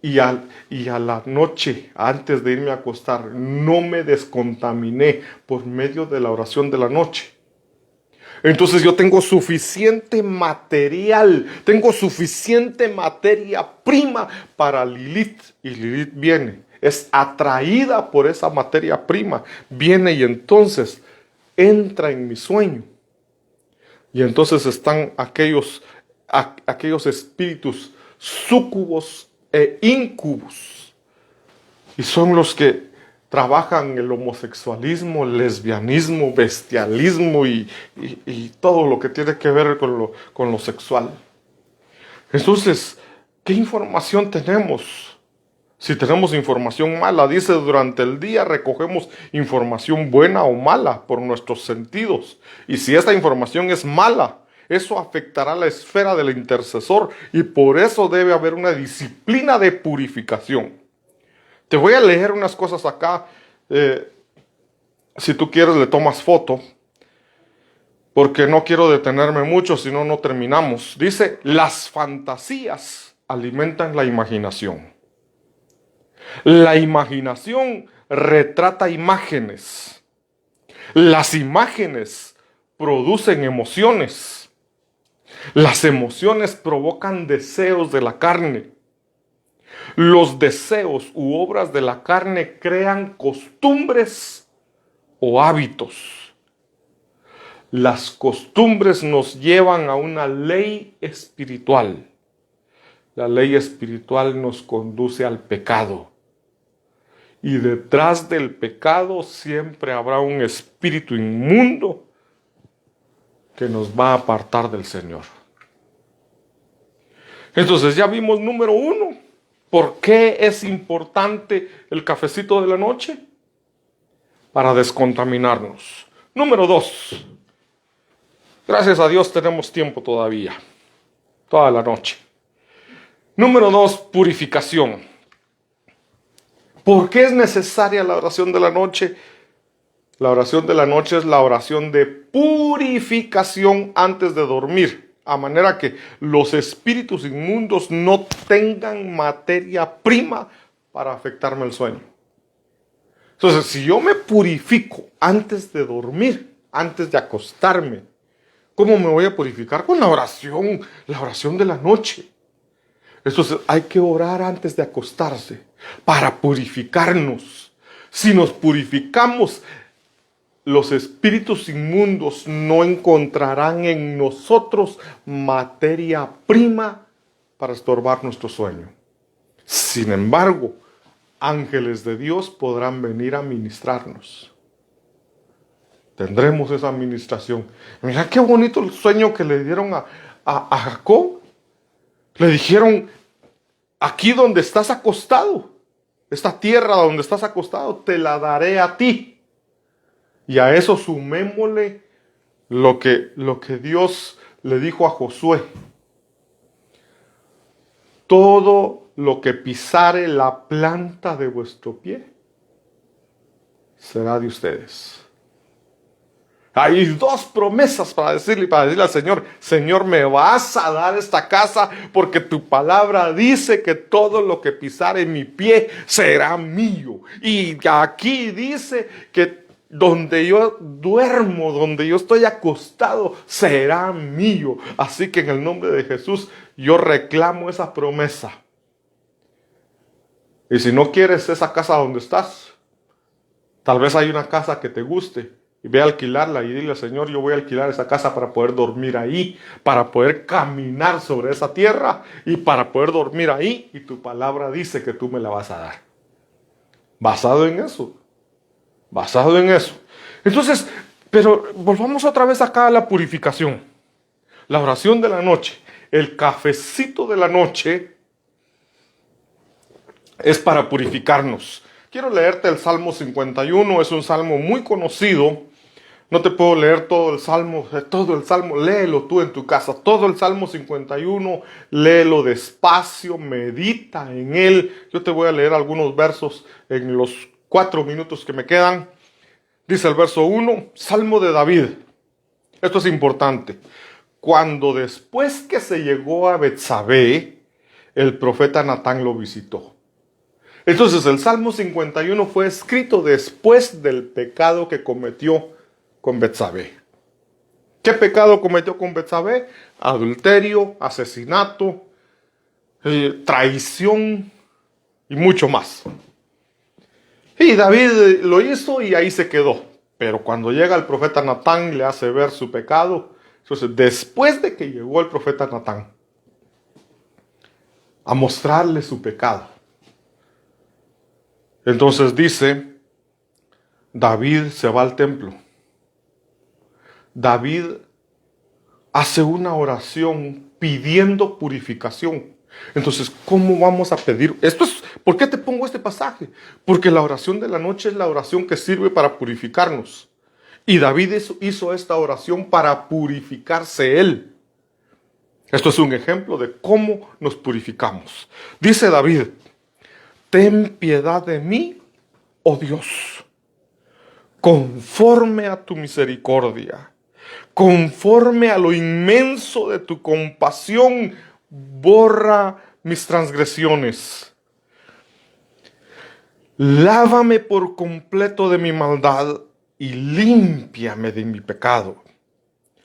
y a la noche, antes de irme a acostar, no me descontaminé por medio de la oración de la noche, entonces yo tengo suficiente material, tengo suficiente materia prima para Lilith. Y Lilith viene, es atraída por esa materia prima, viene y entonces entra en mi sueño. Y entonces están aquellos espíritus súcubos e íncubos. Y son los que trabajan el homosexualismo, el lesbianismo, bestialismo y todo lo que tiene que ver con lo sexual. Entonces, ¿qué información tenemos? Si tenemos información mala, dice, durante el día recogemos información buena o mala por nuestros sentidos. Y si esta información es mala, eso afectará la esfera del intercesor y por eso debe haber una disciplina de purificación. Te voy a leer unas cosas acá. Si tú quieres le tomas foto. Porque no quiero detenerme mucho, si no, no terminamos. Dice, las fantasías alimentan la imaginación. La imaginación retrata imágenes. Las imágenes producen emociones. Las emociones provocan deseos de la carne. Los deseos u obras de la carne crean costumbres o hábitos. Las costumbres nos llevan a una ley espiritual. La ley espiritual nos conduce al pecado. Y detrás del pecado siempre habrá un espíritu inmundo que nos va a apartar del Señor. Entonces ya vimos número 1. ¿Por qué es importante el cafecito de la noche? Para descontaminarnos. Número 2. Gracias a Dios tenemos tiempo todavía. Toda la noche. Número 2, purificación. ¿Por qué es necesaria la oración de la noche? La oración de la noche es la oración de purificación antes de dormir, a manera que los espíritus inmundos no tengan materia prima para afectarme el sueño. Entonces, si yo me purifico antes de dormir, antes de acostarme, ¿cómo me voy a purificar? Con la oración de la noche. Entonces hay que orar antes de acostarse para purificarnos. Si nos purificamos, los espíritus inmundos no encontrarán en nosotros materia prima para estorbar nuestro sueño. Sin embargo, ángeles de Dios podrán venir a ministrarnos. Tendremos esa administración. Mira qué bonito el sueño que le dieron a Jacob. Le dijeron, aquí donde estás acostado, esta tierra donde estás acostado, te la daré a ti. Y a eso sumémosle lo que Dios le dijo a Josué. Todo lo que pisare la planta de vuestro pie será de ustedes. Hay 2 promesas para decirle al Señor, Señor, me vas a dar esta casa porque tu palabra dice que todo lo que pisare mi pie será mío. Y aquí dice que donde yo duermo, donde yo estoy acostado, será mío. Así que en el nombre de Jesús yo reclamo esa promesa. Y si no quieres esa casa donde estás, tal vez hay una casa que te guste. Y ve a alquilarla y dile, Señor, yo voy a alquilar esa casa para poder dormir ahí, para poder caminar sobre esa tierra y para poder dormir ahí. Y tu palabra dice que tú me la vas a dar. Basado en eso. Basado en eso. Entonces, pero volvamos otra vez acá a la purificación. La oración de la noche, el cafecito de la noche es para purificarnos. Quiero leerte el Salmo 51, es un salmo muy conocido. No te puedo leer todo el salmo, léelo tú en tu casa. Todo el Salmo 51, léelo despacio, medita en él. Yo te voy a leer algunos versos en los 4 minutos que me quedan. Dice el verso 1, Salmo de David. Esto es importante. Cuando después que se llegó a Betsabé, el profeta Natán lo visitó. Entonces el Salmo 51 fue escrito después del pecado que cometió con Betsabé. ¿Qué pecado cometió con Betsabé? Adulterio, asesinato, traición y mucho más. Y David lo hizo y ahí se quedó. Pero cuando llega el profeta Natán le hace ver su pecado. Entonces, después de que llegó el profeta Natán a mostrarle su pecado, entonces dice, David se va al templo. David hace una oración pidiendo purificación. Entonces, ¿cómo vamos a pedir? ¿Por qué te pongo este pasaje? Porque la oración de la noche es la oración que sirve para purificarnos. Y David hizo esta oración para purificarse él. Esto es un ejemplo de cómo nos purificamos. Dice David, ten piedad de mí, oh Dios, conforme a tu misericordia, conforme a lo inmenso de tu compasión, borra mis transgresiones. Lávame por completo de mi maldad y límpiame de mi pecado.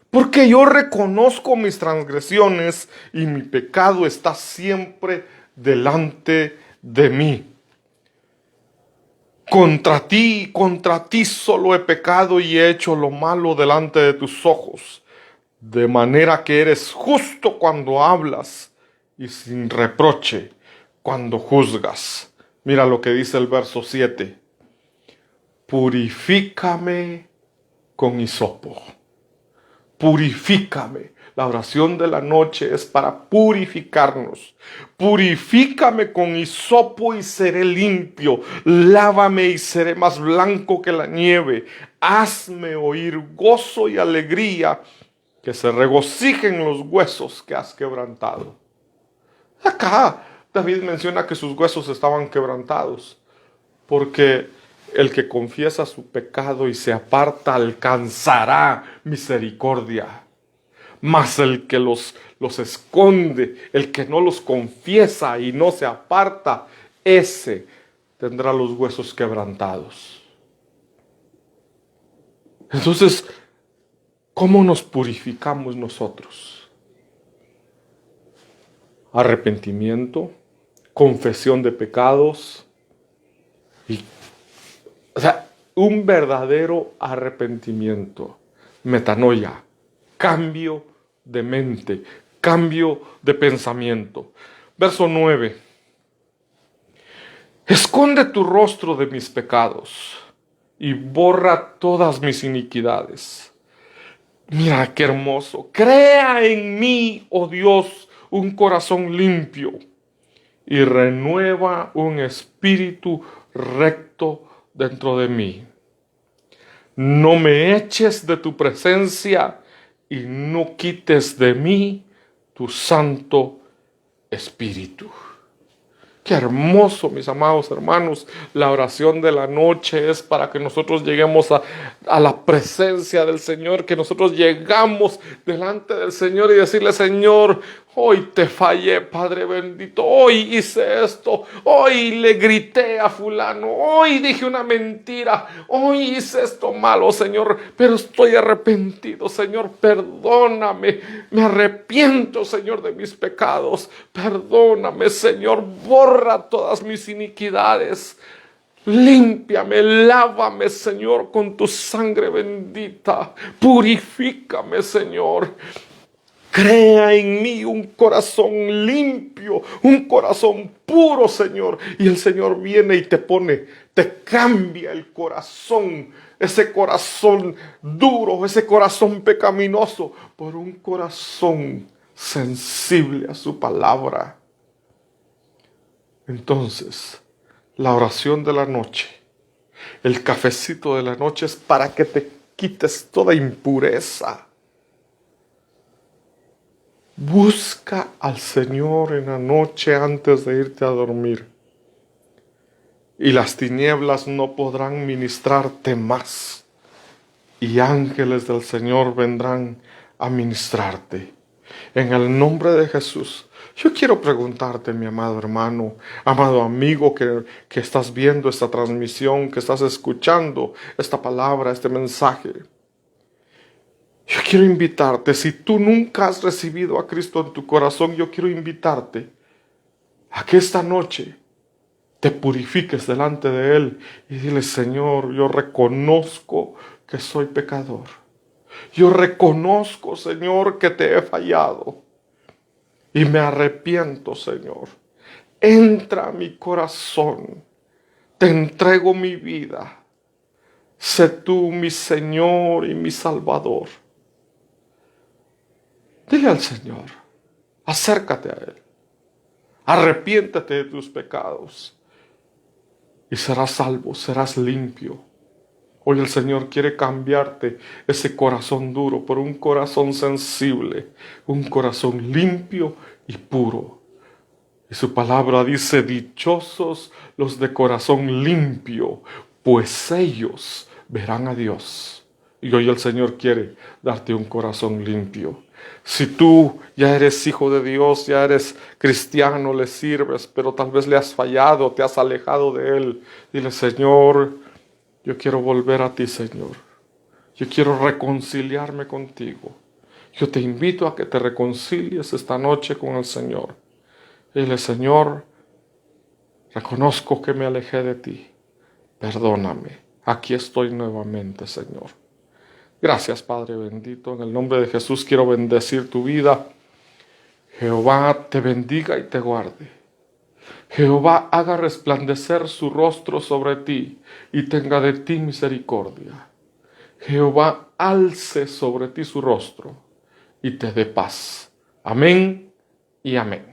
Porque yo reconozco mis transgresiones y mi pecado está siempre delante de mí. contra ti solo he pecado y he hecho lo malo delante de tus ojos, de manera que eres justo cuando hablas y sin reproche cuando juzgas. Mira lo que dice el verso 7. Purifícame con hisopo. Purifícame. La oración de la noche es para purificarnos. Purifícame con hisopo y seré limpio. Lávame y seré más blanco que la nieve. Hazme oír gozo y alegría, que se regocijen los huesos que has quebrantado. Acá David menciona que sus huesos estaban quebrantados, porque el que confiesa su pecado y se aparta alcanzará misericordia. Mas el que los esconde, el que no los confiesa y no se aparta, ese tendrá los huesos quebrantados. Entonces, ¿cómo nos purificamos nosotros? Arrepentimiento, confesión de pecados y, un verdadero arrepentimiento, metanoia, cambio de mente, cambio de pensamiento. Verso 9. Esconde tu rostro de mis pecados y borra todas mis iniquidades. Mira qué hermoso. Crea en mí, oh Dios, un corazón limpio y renueva un espíritu recto dentro de mí. No me eches de tu presencia y no quites de mí tu Santo Espíritu. Qué hermoso, mis amados hermanos. La oración de la noche es para que nosotros lleguemos a la presencia del Señor, que nosotros llegamos delante del Señor y decirle: Señor, hoy te fallé, Padre bendito, hoy hice esto, hoy le grité a fulano, hoy dije una mentira, hoy hice esto malo, Señor, pero estoy arrepentido, Señor, perdóname, me arrepiento, Señor, de mis pecados, perdóname, Señor, borra todas mis iniquidades. Límpiame, lávame, Señor, con tu sangre bendita. Purifícame, Señor. Crea en mí un corazón limpio, un corazón puro, Señor. Y el Señor viene y te cambia el corazón, ese corazón duro, ese corazón pecaminoso, por un corazón sensible a su palabra. Entonces, la oración de la noche, el cafecito de la noche, es para que te quites toda impureza. Busca al Señor en la noche antes de irte a dormir, y las tinieblas no podrán ministrarte más, y ángeles del Señor vendrán a ministrarte. En el nombre de Jesús, yo quiero preguntarte, mi amado hermano, amado amigo que estás viendo esta transmisión, que estás escuchando esta palabra, este mensaje. Yo quiero invitarte, si tú nunca has recibido a Cristo en tu corazón, yo quiero invitarte a que esta noche te purifiques delante de Él y dile: Señor, yo reconozco que soy pecador. Yo reconozco, Señor, que te he fallado. Y me arrepiento, Señor. Entra a mi corazón. Te entrego mi vida. Sé tú mi Señor y mi Salvador. Dile al Señor. Acércate a Él. Arrepiéntete de tus pecados. Y serás salvo, serás limpio. Hoy el Señor quiere cambiarte ese corazón duro por un corazón sensible, un corazón limpio y puro. Y su palabra dice: dichosos los de corazón limpio, pues ellos verán a Dios. Y hoy el Señor quiere darte un corazón limpio. Si tú ya eres hijo de Dios, ya eres cristiano, le sirves, pero tal vez le has fallado, te has alejado de Él, dile: Señor, yo quiero volver a ti, Señor. Yo quiero reconciliarme contigo. Yo te invito a que te reconcilies esta noche con el Señor. Dile: Señor, reconozco que me alejé de ti. perdóname. Aquí estoy nuevamente, Señor. Gracias, Padre bendito. En el nombre de Jesús quiero bendecir tu vida. Jehová te bendiga y te guarde. Jehová haga resplandecer su rostro sobre ti y tenga de ti misericordia. Jehová alce sobre ti su rostro y te dé paz. Amén y amén.